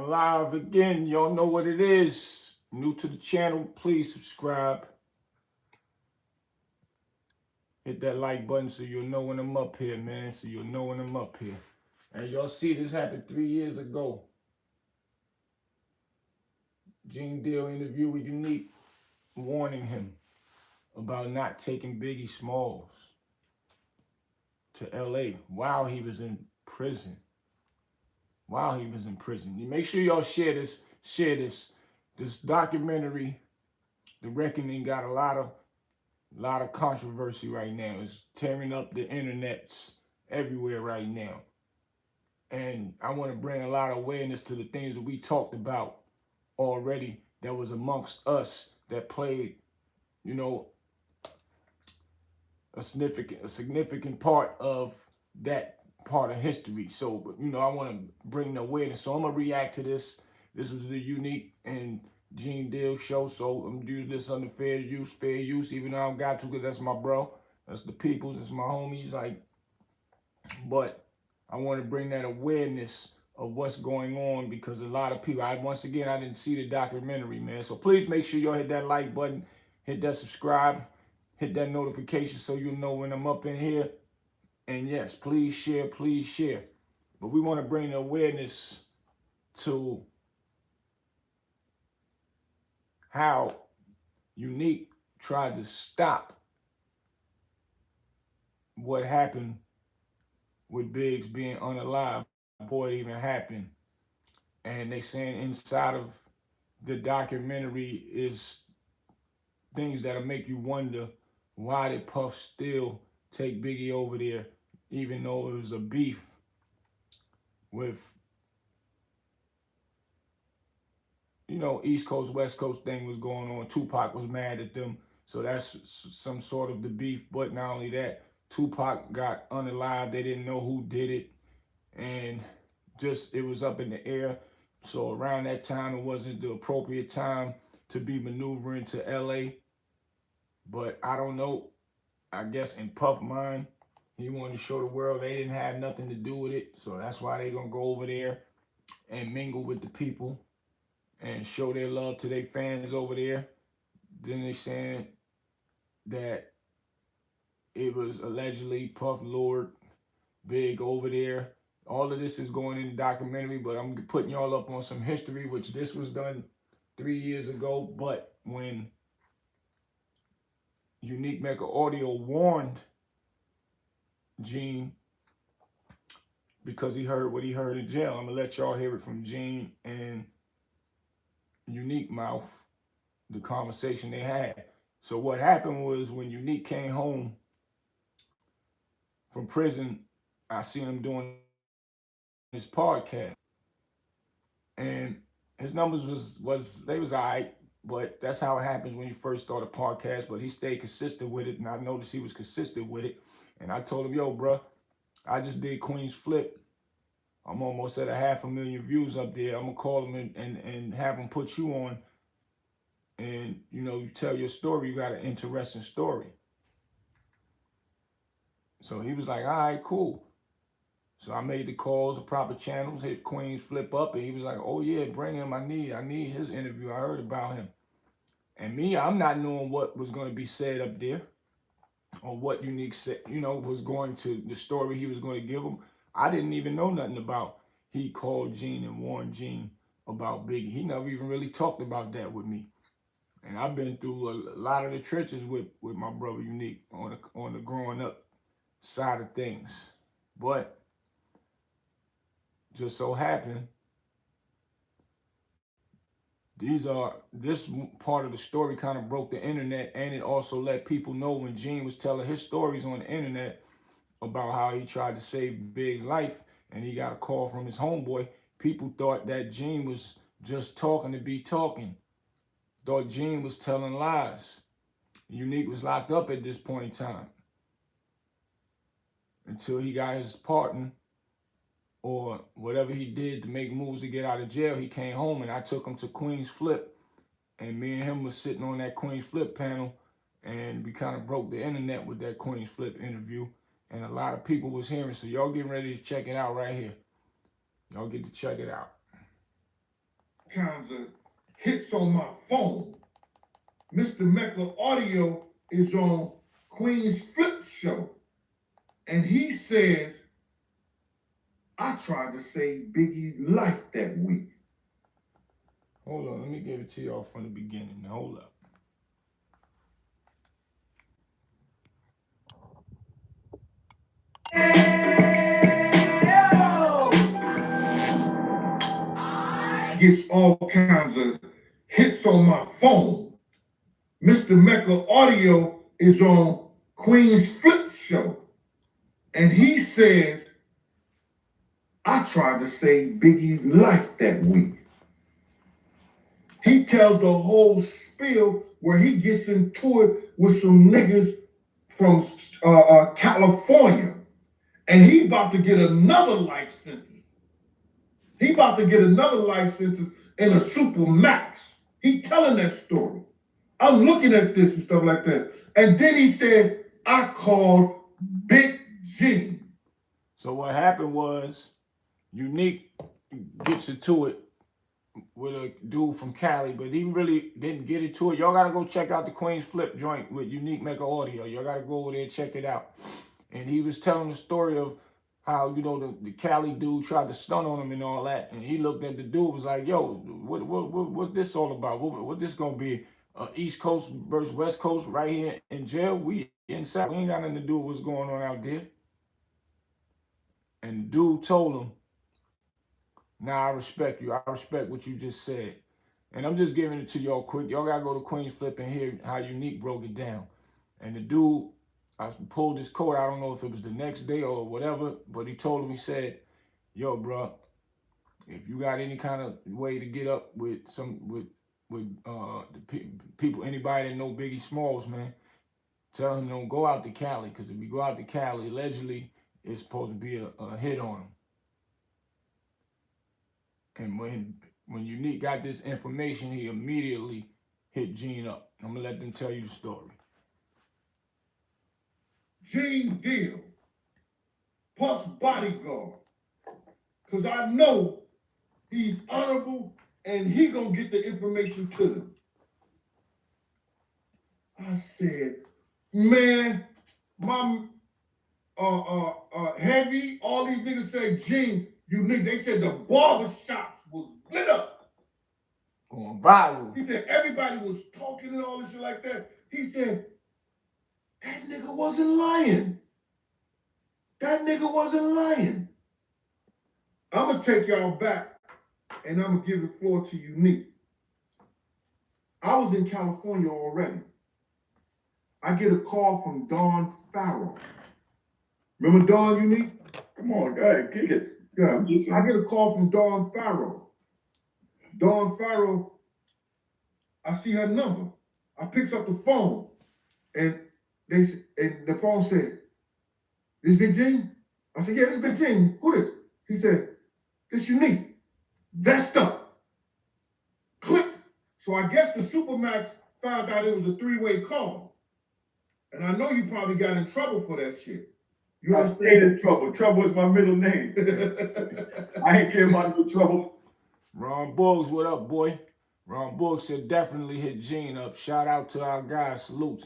live again. Y'all know what it is. New to the channel, please subscribe. Hit that like button so you'll know when I'm up here, man. So you'll know when I'm up here. As y'all see, this happened 3 years ago. Gene Deal interview with Unique, warning him about not taking Biggie Smalls to LA while he was in prison. You make sure y'all share this. This documentary, The Reckoning, got a lot of controversy right now. It's tearing up the internets everywhere right now. And I want to bring a lot of awareness to the things that we talked about already that was amongst us that played, you know, a significant part of that part of history. So, I want to bring the awareness. So I'm going to react to this. This was the Unique and Gene Deal show. So I'm going to use this under fair use, even though I don't got to, because that's my bro. That's the peoples. That's my homies. But I want to bring that awareness of what's going on, because a lot of people, I didn't see the documentary, man. So please make sure y'all hit that like button, hit that subscribe, hit that notification so you'll know when I'm up in here. And yes, please share, please share. But we want to bring the awareness to how Unique tried to stop what happened with Biggs being unalive before it even happened. And they saying inside of the documentary is things that'll make you wonder, why did Puff still take Biggie over there, even though it was a beef with, East Coast, West Coast thing was going on. Tupac was mad at them. So that's some sort of the beef. But not only that, Tupac got unalive. They didn't know who did it. And just, it was up in the air. So around that time, it wasn't the appropriate time to be maneuvering to LA. But I don't know. I guess in Puff's mind, he wanted to show the world they didn't have nothing to do with it. So that's why they're going to go over there and mingle with the people and show their love to their fans over there. Then they saying that it was allegedly Puff lured Big over there. All of this is going in the documentary, but I'm putting y'all up on some history, which this was done 3 years ago. But when Unique Mecca Audio warned Gene, because he heard what he heard in jail, I'm going to let y'all hear it from Gene and Unique mouth, the conversation they had. So what happened was, when Unique came home from prison, I seen him doing his podcast, and his numbers they was all right, but that's how it happens when you first start a podcast. But he stayed consistent with it, and I noticed he was consistent with it. And I told him, yo, bro, I just did Queen's Flip. I'm almost at 500,000 views up there. I'm gonna call him and have him put you on, and you tell your story. You got an interesting story. So he was like, all right, cool. So I made the calls, the proper channels, hit Queen's Flip up, and he was like, oh yeah, bring him. I need his interview. I heard about him. And me, I'm not knowing what was going to be said up there, or what Unique said, was going to, the story he was going to give him. I didn't even know nothing about. He called Gene and warned Gene about Biggie. He never even really talked about that with me. And I've been through a lot of the trenches with my brother Unique on the growing up side of things. But just so happened, this part of the story kind of broke the internet, and it also let people know, when Gene was telling his stories on the internet about how he tried to save Big's life and he got a call from his homeboy, people thought that Gene was just talking to be talking. Thought Gene was telling lies. Unique was locked up at this point in time until he got his pardon, or whatever he did to make moves to get out of jail. He came home, and I took him to Queen's Flip, and me and him was sitting on that Queen's Flip panel, and we kind of broke the internet with that Queen's Flip interview, and a lot of people was hearing. So y'all getting ready to check it out right here. Y'all get to check it out. kinds of hits on my phone. Mr. Mecca audio is on Queen's Flip Show. And he says, I tried to save Biggie life that week. Hold on, let me give it to y'all from the beginning. Hold up. Gets all kinds of hits on my phone. Mr. Mecca audio is on Queen's Flip Show. And he says, I tried to save Biggie life that week. He tells the whole spiel where he gets into it with some niggas from California. And he about to get another life sentence. He about to get another life sentence in a super max. He telling that story. I'm looking at this and stuff like that. And then he said, I called Big G. So what happened was Unique gets into it with a dude from Cali, but he really didn't get into it. Y'all gotta go check out the Queen's Flip joint with Unique Mecca Audio. Y'all gotta go over there and check it out. And he was telling the story of how, you know, the Cali dude tried to stun on him and all that. And he looked at the dude, was like, yo, what this all about? What this gonna be? East Coast versus West Coast right here in jail? We inside. We ain't got nothing to do with what's going on out there. And the dude told him, nah, I respect you. I respect what you just said. And I'm just giving it to y'all quick. Y'all gotta go to Queen's Flip and hear how Unique broke it down. And the dude, I pulled his quote. I don't know if it was the next day or whatever, but he told him, he said, yo, bro, if you got any kind of way to get up with the people, anybody that know Biggie Smalls, man, tell him don't go out to Cali, because if you go out to Cali, allegedly it's supposed to be a hit on him. And when Unique got this information, he immediately hit Gene up. I'm gonna let them tell you the story. Gene Deal plus bodyguard. Because I know he's honorable and he gonna get the information to them. I said, man, my Heavy, all these niggas say, Gene, Unique. They said the barber shops was lit up. Going viral. He said everybody was talking and all this shit like that. He said, that nigga wasn't lying. That nigga wasn't lying. I'm gonna take y'all back and I'm gonna give the floor to Unique. I was in California already. I get a call from Don Farrell. Remember Don, Unique? Come on, go ahead, kick it. Yeah, I get a call from Don Farrell. Don Farrell, I see her number. I picks up the phone, and the phone said, "This Big Gene?" I said, "Yeah, this Big Gene. Who this?" He said, "This Unique. Vest up." Click. So I guess the Supermax found out it was a three-way call. And I know you probably got in trouble for that shit. I stayed in trouble. Trouble is my middle name. I ain't care about no trouble. Ron Boggs, what up, boy? Ron Boggs said definitely hit Gene up. Shout out to our guys. Salutes.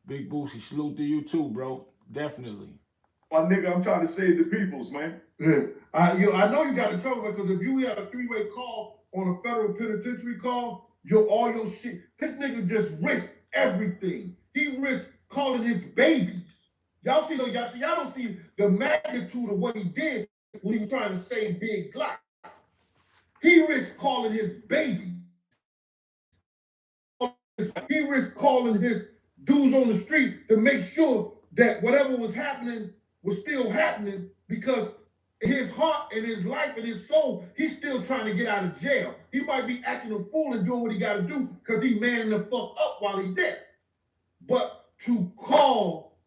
Big Boosie, salute to you too, bro. Definitely. My nigga, I'm trying to save the peoples, man. Yeah. I know you got in trouble because if you had a three-way call on a federal penitentiary call, all your shit, this nigga just risked everything. He risked calling his babies. Y'all don't see the magnitude of what he did when he was trying to save Big's life. He risked calling his babies. He risked calling his dudes on the street to make sure that whatever was happening was still happening, because in his heart and his life and his soul, he's still trying to get out of jail. He might be acting a fool and doing what he got to do because he manning the fuck up while he's there. But to call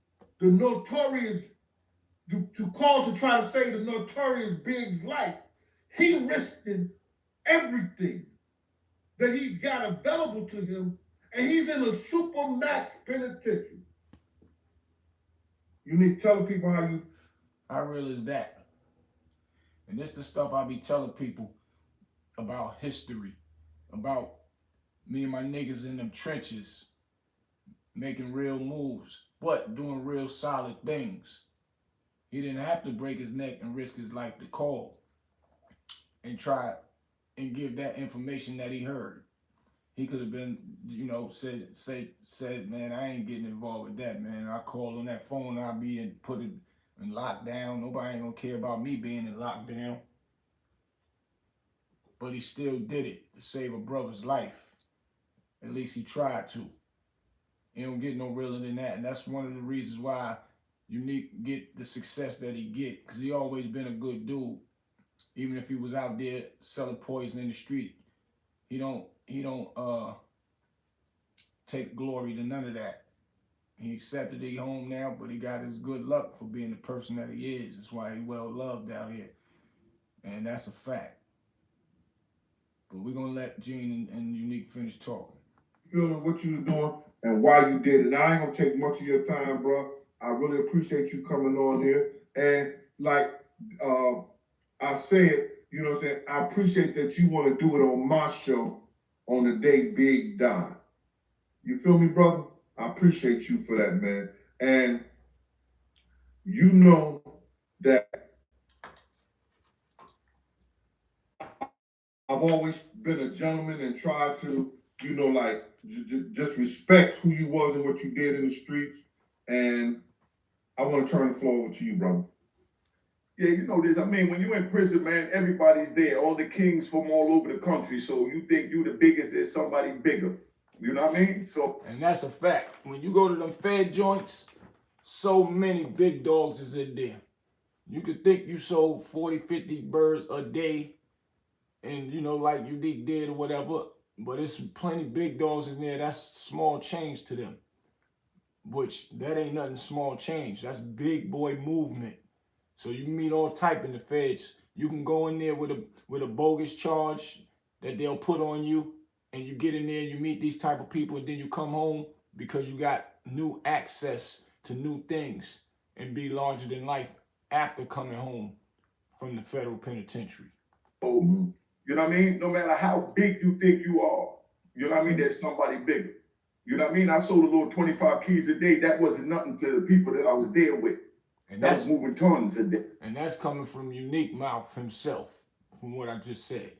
the notorious, to call to try to save the notorious Big's life, he risked everything that he's got available to him, and he's in a super max penitentiary. You need to tell people how real is that. And this the stuff I be telling people. about history, about me and my niggas in them trenches making real moves, but doing real solid things. He didn't have to break his neck and risk his life to call and try and give that information that he heard. He could have been, said, man, I ain't getting involved with that, man. I call on that phone, I'll be put in lockdown. Nobody ain't gonna care about me being in lockdown. But he still did it to save a brother's life. At least he tried to. He don't get no realer than that. And that's one of the reasons why Unique get the success that he get. Because he always been a good dude. Even if he was out there selling poison in the street. He don't take glory to none of that. He accepted he home now, but he got his good luck for being the person that he is. That's why he well loved out here. And that's a fact. But we're gonna let Gene and Unique finish talking. Feeling what you was doing and why you did it. And I ain't gonna take much of your time, bro. I really appreciate you coming on here. And like I said, you know what I'm saying, I appreciate that you want to do it on my show on the day Big died. You feel me, brother? I appreciate you for that, man. And you know that I've always been a gentleman and tried to, just respect who you was and what you did in the streets. And I want to turn the floor over to you, brother. Yeah, you know this. I mean, when you're in prison, man, everybody's there. All the kings from all over the country. So you think you the biggest, there's somebody bigger. You know what I mean? So, and that's a fact. When you go to them Fed joints, so many big dogs is in there. You could think you sold 40, 50 birds a day and, like Unique did or whatever, but it's plenty big dogs in there. That's small change to them, which that ain't nothing small change. That's big boy movement. So you can meet all type in the feds. You can go in there with a bogus charge that they'll put on you, and you get in there, you meet these type of people, and then you come home because you got new access to new things and be larger than life after coming home from the federal penitentiary. you know what I mean? No matter how big you think you are, you know what I mean? There's somebody bigger. You know what I mean? I sold a little 25 keys a day. That wasn't nothing to the people that I was there with. And that's moving tons a day. And that's coming from Unique mouth himself, from what I just said.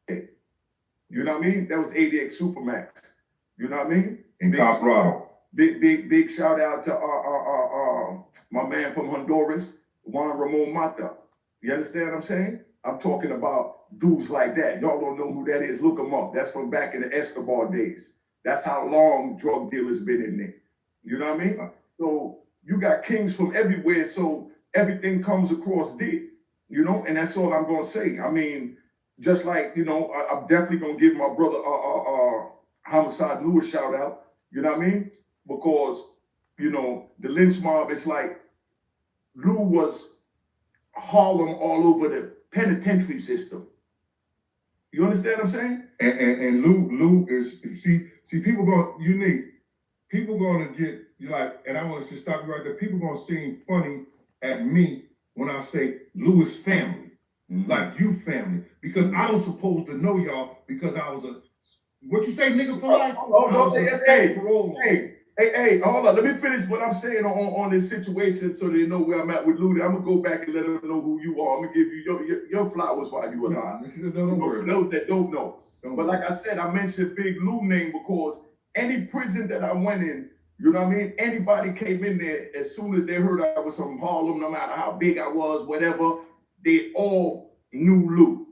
You know what I mean? That was 80X Supermax. You know what I mean? In Colorado. Big shout out to my man from Honduras, Juan Ramon Mata. You understand what I'm saying? I'm talking about dudes like that. Y'all don't know who that is. Look them up. That's from back in the Escobar days. That's how long drug dealers been in there. You know what I mean? So you got kings from everywhere, so everything comes across there, and that's all I'm gonna say. I mean, just like, I'm definitely gonna give my brother Homicide Lou a shout out, you know what I mean? Because, the lynch mob, it's like Lou was Harlem all over the penitentiary system. You understand what I'm saying? And Lou is, see people going, Unique, people gonna get, and I want to stop you right there. People gonna seem funny at me when I say Lewis family, like you family, because I don't supposed to know y'all because I was what you say, nigga for life? Hey, hold on. Let me finish what I'm saying on this situation so they know where I'm at with Lou. I'm gonna go back and let them know who you are. I'm gonna give you your flowers while you alive. Don't worry. For those that don't know. But like I said, I mentioned Big Lou name because any prison that I went in, you know what I mean? Anybody came in there, as soon as they heard I was from Harlem, no matter how big I was, whatever, they all knew Lou.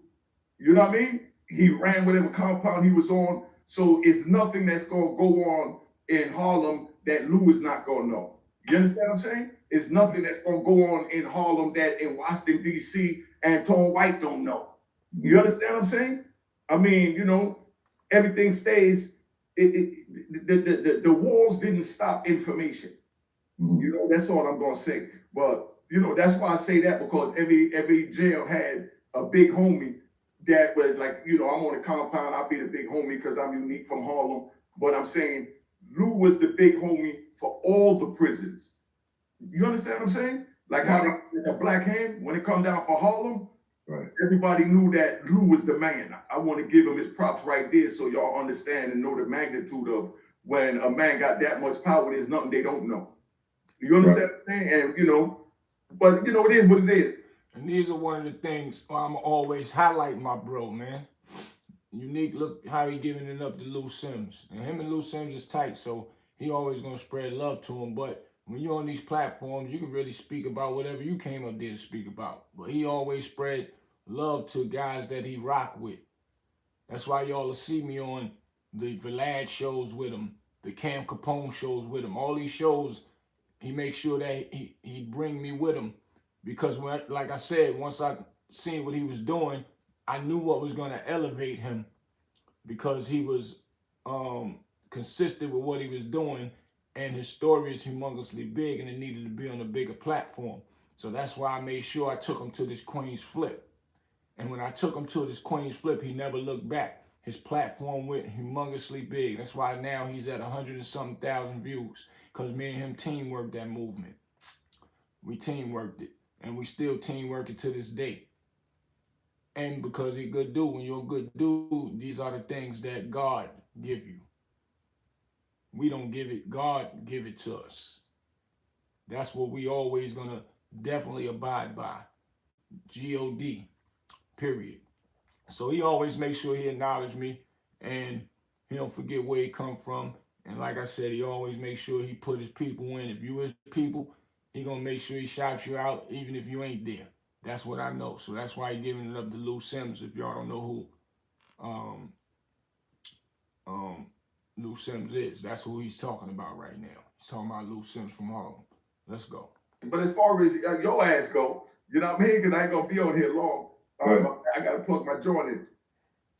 You know what I mean? He ran whatever compound he was on. So it's nothing that's going to go on in Harlem that Lou is not going to know. You understand what I'm saying? It's nothing that's going to go on in Harlem that in Washington, D.C. and Tone White don't know. You understand what I'm saying? I mean, everything stays. The walls didn't stop information. That's all I'm going to say. But, that's why I say that, because every jail had a big homie that was like, I'm on the compound, I'll be the big homie because I'm Unique from Harlem. But I'm saying Lou was the big homie for all the prisons. You understand what I'm saying? Like how the Black Hand, when it come down for Harlem, Right. Everybody knew that Lou was the man. I want to give him his props right there so y'all understand and know the magnitude of when a man got that much power, there's nothing they don't know. You understand what I'm saying? And, you know, but, you know, it is what it is. And these are one of the things I'm always highlight my bro, man. Unique, look how he giving it up to Lou Sims. And him and Lou Sims is tight, so he always going to spread love to him. But when you're on these platforms, you can really speak about whatever you came up there to speak about. But he always spread love to guys that he rock with. That's why y'all will see me on the Vlad shows with him, the Cam Capone shows with him. All these shows, he makes sure that he bring me with him. Because when, like I said, once I seen what he was doing, I knew what was going to elevate him because he was consistent with what he was doing, and his story is humongously big, and it needed to be on a bigger platform. So that's why I made sure I took him to this Queen's Flip. And when I took him to this Queen's Flip, he never looked back. His platform went humongously big. That's why now he's at 100 and something thousand views, because me and him teamworked that movement. We teamworked it, and we still teamwork it to this day. And because he's a good dude, when you're a good dude, these are the things that God give you. We don't give it, God give it to us. That's what we always gonna definitely abide by. G-O-D, period. So he always makes sure he acknowledge me, and he don't forget where he come from. And like I said, he always makes sure he put his people in. If you his people, he gonna make sure he shouts you out even if you ain't there. That's what I know. So that's why he giving it up to Lou Sims. If y'all don't know who Lou Sims is, that's who he's talking about right now. He's talking about Lou Sims from Harlem. Let's go. But as far as your ass go, you know what I mean? Because I ain't gonna be on here long. I gotta plug my joint in.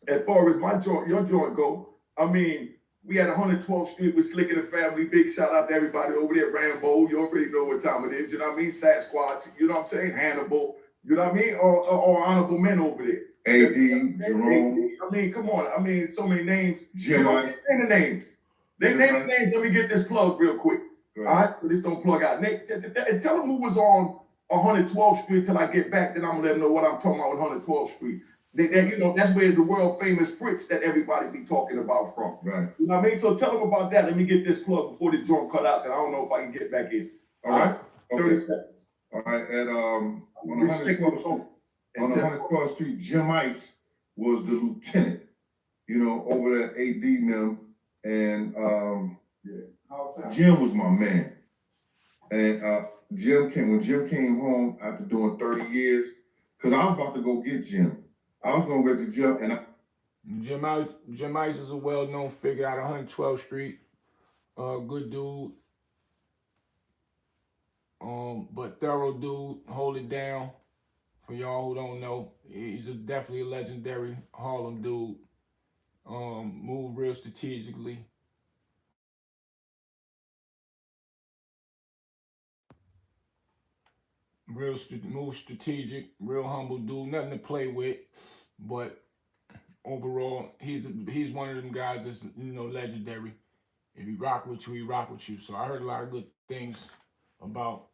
As far as my joint, your joint go, I mean, we had 112th Street with Slick and the Family. Big shout out to everybody over there. Rambo, you already know what time it is. You know what I mean? Sasquatch, you know what I'm saying? Hannibal, you know what I mean? Or honorable men over there. A.D., Jerome. I mean, come on. I mean, so many names. Jim, you know, name the names. Name the names. Let me get this plug real quick. All right? This don't plug out. Tell them who was on 112th Street till I get back. Then I'm going to let them know what I'm talking about with 112th Street. You know, that's where the world famous Fritz that everybody be talking about from. Right. You know what I mean? So tell them about that. Let me get this plug before this joint cut out, because I don't know if I can get back in. All right? 30 seconds. All right. At on 112th Street, Jim Ice was the lieutenant, you know, over at AD them. And Jim was my man. And when Jim came home after doing 30 years, because I was about to go get Jim. I was going to go to Jim, and Jim Ice is a well-known figure out of 112th Street. Good dude. But thorough dude. Hold it down. For y'all who don't know, he's definitely a legendary Harlem dude. Move real strategically. Move strategic, real humble dude, nothing to play with, but overall, he's one of them guys that's, you know, legendary. If he rock with you, he rock with you. So I heard a lot of good things about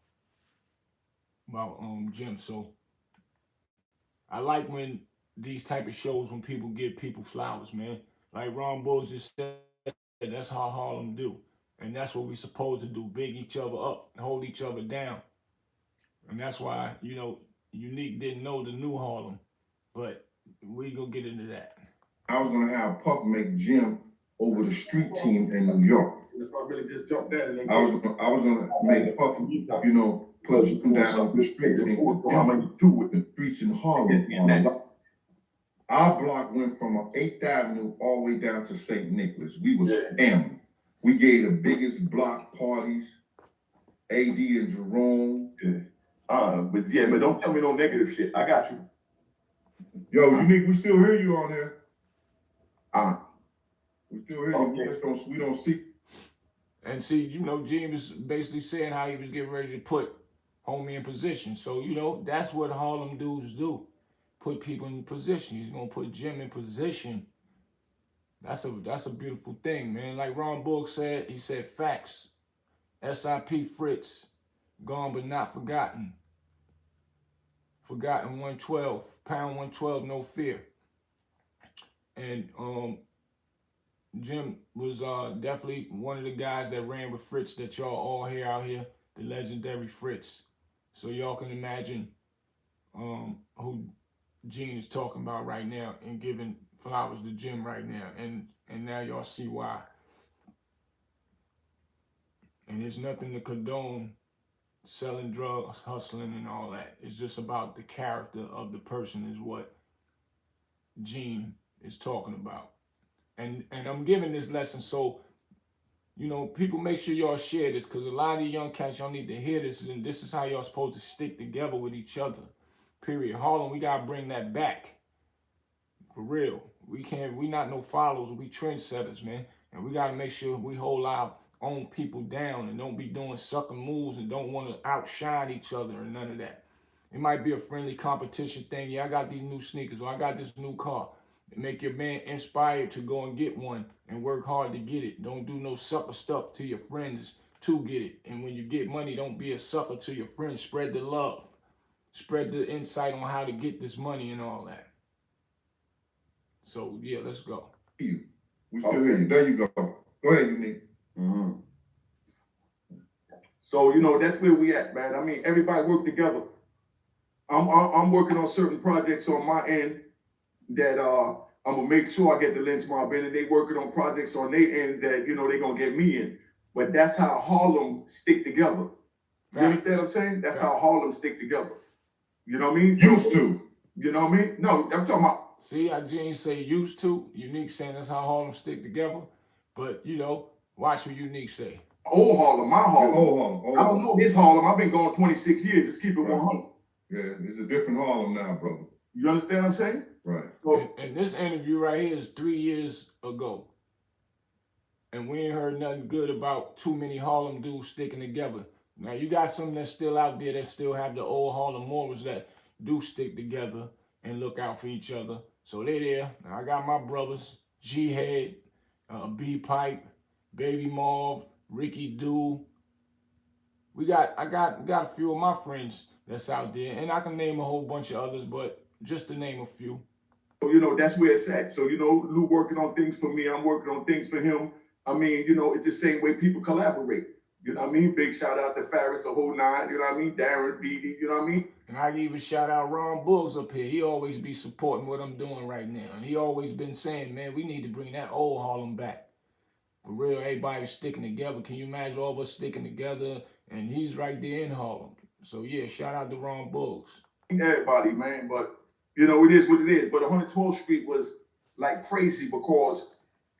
Jim. So I like when these type of shows, when people give people flowers, man. Like Ron Bulls just said, that's how Harlem do. And that's what we supposed to do, big each other up, hold each other down. And that's why, you know, Unique didn't know the new Harlem, but we gonna get into that. I was gonna have Puff make Jim over the street team in New York. I really just jumped that. I was gonna make Puff, you know, put Jim down with the street team. With the streets in Harlem. Our block went from 8th Avenue all the way down to St. Nicholas. We was family. We gave the biggest block parties. AD and Jerome. But don't tell me no negative shit. I got you. Yo, Unique, we still hear you on there. We still hear you. Okay. We don't see. And see, you know, Gene was basically saying how he was getting ready to put homie in position. So, you know, that's what Harlem dudes do. Put people in position. He's gonna put Jim in position. That's a beautiful thing, man. Like Ron Book said, he said facts. SIP Fritz, gone but not forgotten. Forgotten 112, pound 112, no fear. And Jim was definitely one of the guys that ran with Fritz that y'all all hear out here, the legendary Fritz. So y'all can imagine who Gene is talking about right now and giving flowers to Jim right now. And now y'all see why. And there's nothing to condone selling drugs, hustling, and all that. It's just about the character of the person is what Gene is talking about. And I'm giving this lesson so, you know, people make sure y'all share this, because a lot of the young cats, y'all need to hear this, and this is how y'all supposed to stick together with each other. Period. Harlem, we gotta bring that back. For real. We not no followers, we trendsetters, man. And we gotta make sure we hold our own people down and don't be doing sucker moves and don't want to outshine each other or none of that. It might be a friendly competition thing. Yeah, I got these new sneakers or I got this new car. Make your man inspired to go and get one and work hard to get it. Don't do no sucker stuff to your friends to get it. And when you get money, don't be a sucker to your friends. Spread the love. Spread the insight on how to get this money and all that. So, yeah, let's go. We still hear you. There you go. Go ahead, Unique. Mm-hmm. So, you know, that's where we at, man. I mean, everybody work together. I'm working on certain projects on my end that I'm gonna make sure I get the lynch mob in, and they working on projects on their end that, you know, they gonna get me in. But that's how Harlem stick together. You understand what I'm saying? That's how Harlem stick together. You know what I mean? Used to. You know what I mean? No, I'm talking about. See how Gene say used to? Unique saying that's how Harlem stick together. But, you know, watch what Unique say. Old Harlem, my Harlem. Old Harlem. I don't know this Harlem. I've been gone 26 years. Just keep it 100. Yeah, it's a different Harlem now, brother. You understand what I'm saying? Right. So, and this interview right here is 3 years ago. And we ain't heard nothing good about too many Harlem dudes sticking together. Now, you got some that's still out there that still have the old Harlem morals that do stick together and look out for each other. So they there. Now, I got my brothers, G-Head, B-Pipe, Baby Marv, Ricky Do. I got a few of my friends that's out there, and I can name a whole bunch of others, but just to name a few. So, you know, that's where it's at. So, you know, Lou working on things for me. I'm working on things for him. I mean, you know, it's the same way people collaborate. You know what I mean? Big shout out to Farris, the whole nine. You know what I mean? Darren, Beatty, you know what I mean? And I even shout out Ron Buggs up here. He always be supporting what I'm doing right now. And he always been saying, man, we need to bring that old Harlem back. For real, everybody sticking together. Can you imagine all of us sticking together? And he's right there in Harlem. So, yeah, shout out to Ron Buggs. Everybody, man. But, you know, it is what it is. But 112th Street was like crazy because,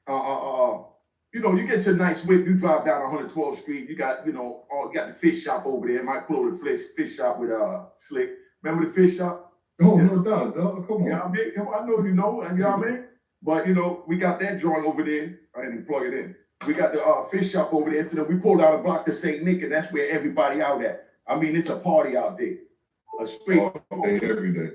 you know, you get your nice whip, you drive down 112th Street, you got, you know, you got the fish shop over there. Might pull over the fish shop with Slick. Remember the fish shop? Oh, no doubt, dog. Come on. You know what I mean? I know you know, and you know what I mean? But, you know, we got that joint over there. I didn't plug it in. We got the fish shop over there. So then we pulled out a block to St. Nick, and that's where everybody out at. I mean, it's a party out there. A straight all day, every day.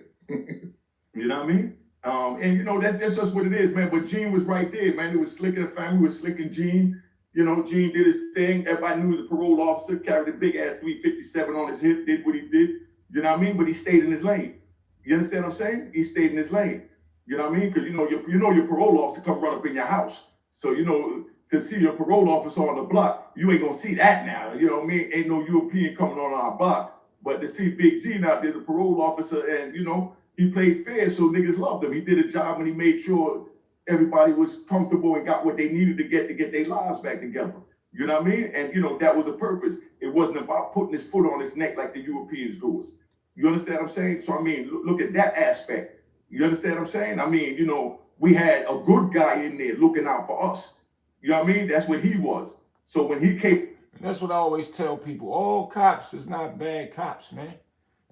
You know what I mean? And you know, that's just what it is, man. But Gene was right there, man. It was Slick and the family was Slick and Gene. You know, Gene did his thing. Everybody knew he was a parole officer, carried a big ass 357 on his hip, did what he did. You know what I mean? But he stayed in his lane. You understand what I'm saying? He stayed in his lane. You know what I mean? Because you know your parole officer come run up in your house. So you know, to see your parole officer on the block, you ain't gonna see that now. You know what I mean? Ain't no European coming on our blocks. But to see Big Gene out there, the parole officer, and you know, he played fair, so niggas loved him. He did a job and he made sure everybody was comfortable and got what they needed to get their lives back together. You know what I mean? And you know, that was the purpose. It wasn't about putting his foot on his neck like the Europeans do us. You understand what I'm saying? So I mean, look at that aspect. You understand what I'm saying? I mean, you know, we had a good guy in there looking out for us. You know what I mean? That's what he was. So when he came... And that's what I always tell people. All cops is not bad cops, man.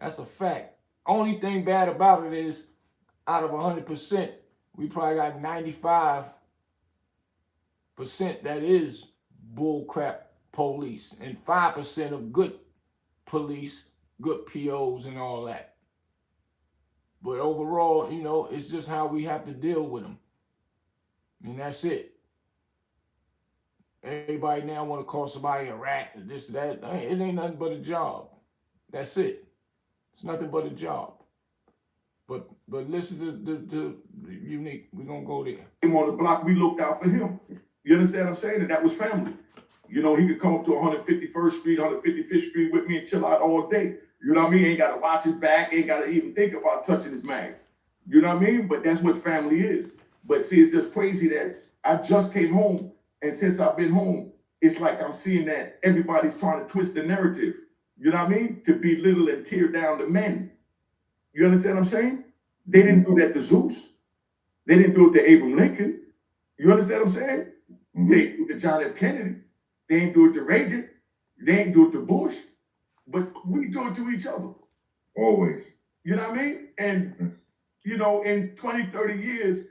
That's a fact. Only thing bad about it is, out of 100%, we probably got 95% that is bullcrap police, and 5% of good police, good POs and all that. But overall, you know, it's just how we have to deal with them. And that's it. Everybody now want to call somebody a rat, this, that. It ain't nothing but a job. That's it. It's nothing but a job. But listen to the Unique. We're gonna go there. Him on the block, we looked out for him. You understand what I'm saying? And that was family. You know, he could come up to 151st Street, 155th Street with me and chill out all day. You know what I mean? Ain't got to watch his back, ain't got to even think about touching his mag. You know what I mean? But that's what family is. But see, it's just crazy that I just came home, and since I've been home, it's like I'm seeing that everybody's trying to twist the narrative. You know what I mean? To belittle and tear down the men. You understand what I'm saying? They didn't do that to Zeus. They didn't do it to Abraham Lincoln. You understand what I'm saying? They didn't do it to John F. Kennedy. They didn't do it to Reagan. They didn't do it to Bush. But we do it to each other. Always. You know what I mean? And, you know, in 20, 30 years,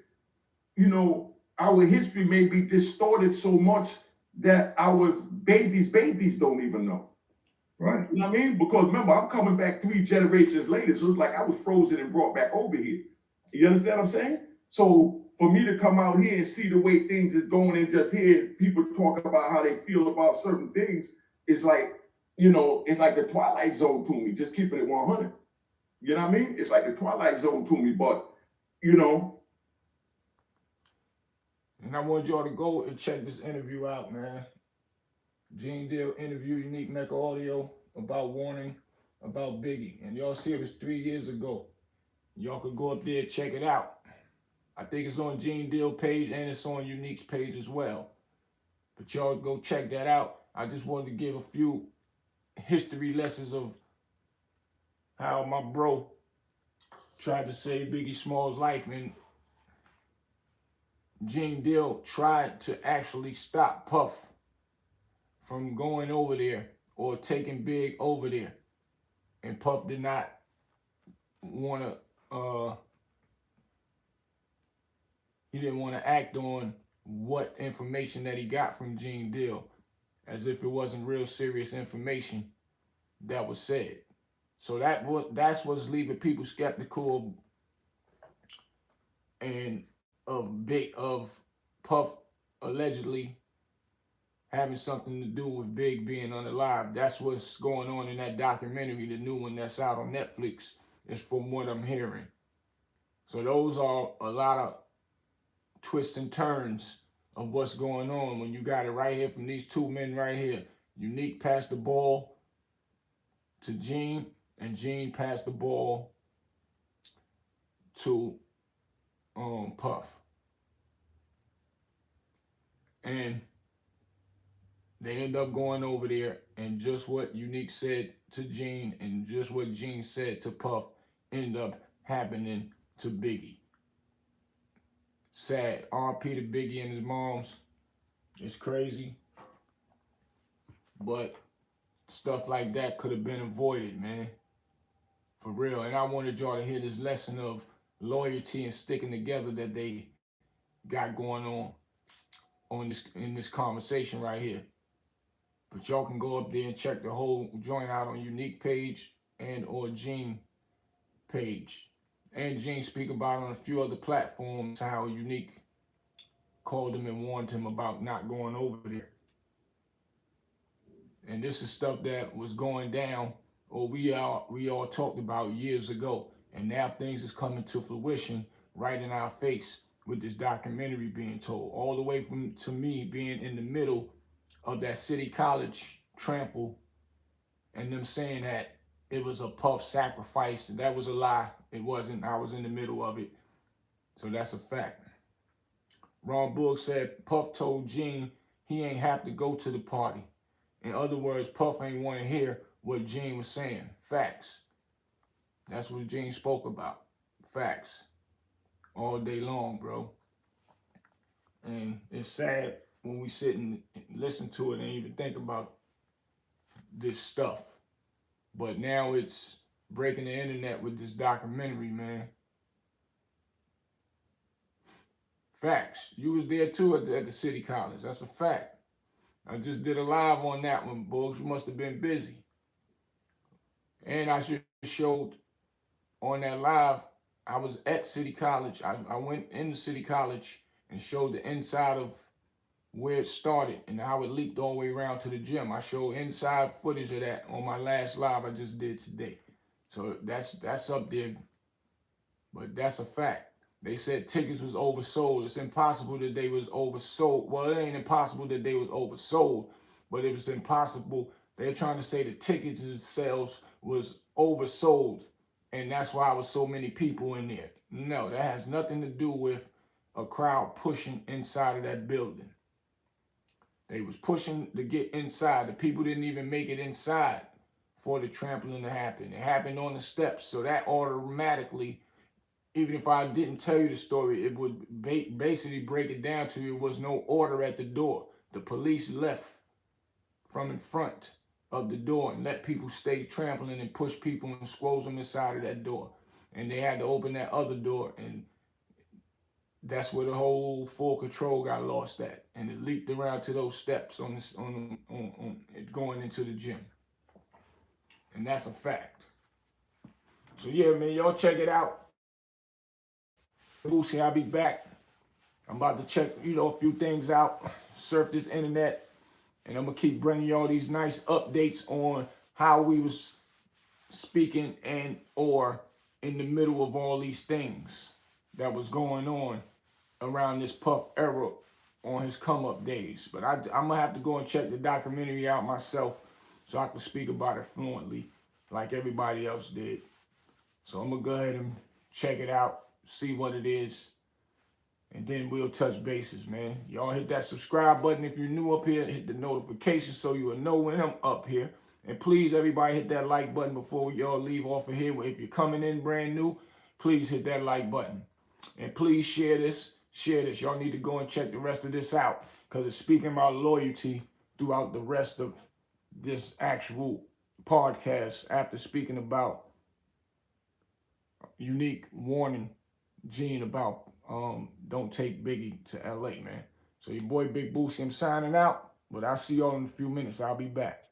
you know, our history may be distorted so much that our babies don't even know. Right. You know what I mean? Because remember, I'm coming back 3 generations later, so it's like I was frozen and brought back over here. You understand what I'm saying? So for me to come out here and see the way things is going and just hear people talk about how they feel about certain things is like, you know, it's like the Twilight Zone to me, just keeping it 100. You know what I mean? It's like the Twilight Zone to me, but, you know. And I want y'all to go and check this interview out, man. Gene Deal interview, Unique Mecca Audio, about warning about Biggie. And y'all see it was 3 years ago. Y'all could go up there and check it out. I think it's on Gene Deal page and it's on Unique's page as well. But y'all go check that out. I just wanted to give a few history lessons of how my bro tried to save Biggie Small's life, and Gene Deal tried to actually stop Puff from going over there or taking Big over there. And Puff did not want to, he didn't want to act on what information that he got from Gene Deal, as if it wasn't real serious information that was said. So that's what's leaving people skeptical of Puff allegedly having something to do with Big being unalive. That's what's going on in that documentary, the new one that's out on Netflix, is from what I'm hearing. So those are a lot of twists and turns of what's going on when you got it right here from these two men right here. Unique passed the ball to Gene, and Gene passed the ball to Puff. And they end up going over there, and just what Unique said to Gene and just what Gene said to Puff end up happening to Biggie. Sad. R.P. to Biggie and his moms. It's crazy. But stuff like that could have been avoided, man. For real. And I wanted y'all to hear this lesson of loyalty and sticking together that they got going on this in this conversation right here. But y'all can go up there and check the whole joint out on Unique page and or Gene page. And Gene speak about on a few other platforms how Unique called him and warned him about not going over there. And this is stuff that was going down, or we all talked about years ago. And now things is coming to fruition right in our face with this documentary being told. All the way from to me being in the middle of that City College trample and them saying that it was a Puff sacrifice. That was a lie. It wasn't. I was in the middle of it. So that's a fact. Ron Book said Puff told Gene he ain't have to go to the party. In other words, Puff ain't want to hear what Gene was saying. Facts. That's what Gene spoke about. Facts. All day long, bro. And it's sad when we sit and listen to it and even think about this stuff. But now it's breaking the internet with this documentary, man. Facts. You was there too at the City College. That's a fact. I just did a live on that one, Bugs. You must have been busy. And I just showed on that live, I was at City College. I went into City College and showed the inside of where it started and how it leaked all the way around to the gym. I showed inside footage of that on my last live I just did today. So that's up there But that's a fact. They said tickets was oversold. It's impossible that they was oversold. Well, it ain't impossible that they was oversold, but it was impossible. They're trying to say the tickets sales was oversold, and that's why there was so many people in there. No, that has nothing to do with a crowd pushing inside of that building. They was pushing to get inside. The people didn't even make it inside for the trampling to happen. It happened on the steps, so that automatically, even if I didn't tell you the story, it would basically break it down to you. There was no order at the door. The police left from in front of the door and let people stay trampling and push people and squoze them inside of that door. And they had to open that other door, and that's where the whole full control got lost at. And it leaped around to those steps on it going into the gym. And that's a fact. So yeah, man, y'all check it out. Boosie, I'll be back. I'm about to check, a few things out, surf this internet, and I'm gonna keep bringing y'all these nice updates on how we was speaking and or in the middle of all these things that was going on around this Puff era on his come up days. But I'm gonna have to go and check the documentary out myself so I can speak about it fluently like everybody else did. So I'm gonna go ahead and check it out, see what it is, and then we'll touch bases, man. Y'all hit that subscribe button if you're new up here. Hit the notification so you will know when I'm up here. And please, everybody, hit that like button before y'all leave off of here. If you're coming in brand new, please hit that like button. And please share this. Share this. Y'all need to go and check the rest of this out, because it's speaking about loyalty throughout the rest of this actual podcast after speaking about unique warning Gene about don't take Biggie to LA, man. So your boy Big Boosie, I'm signing out, but I'll see y'all in a few minutes. I'll be back.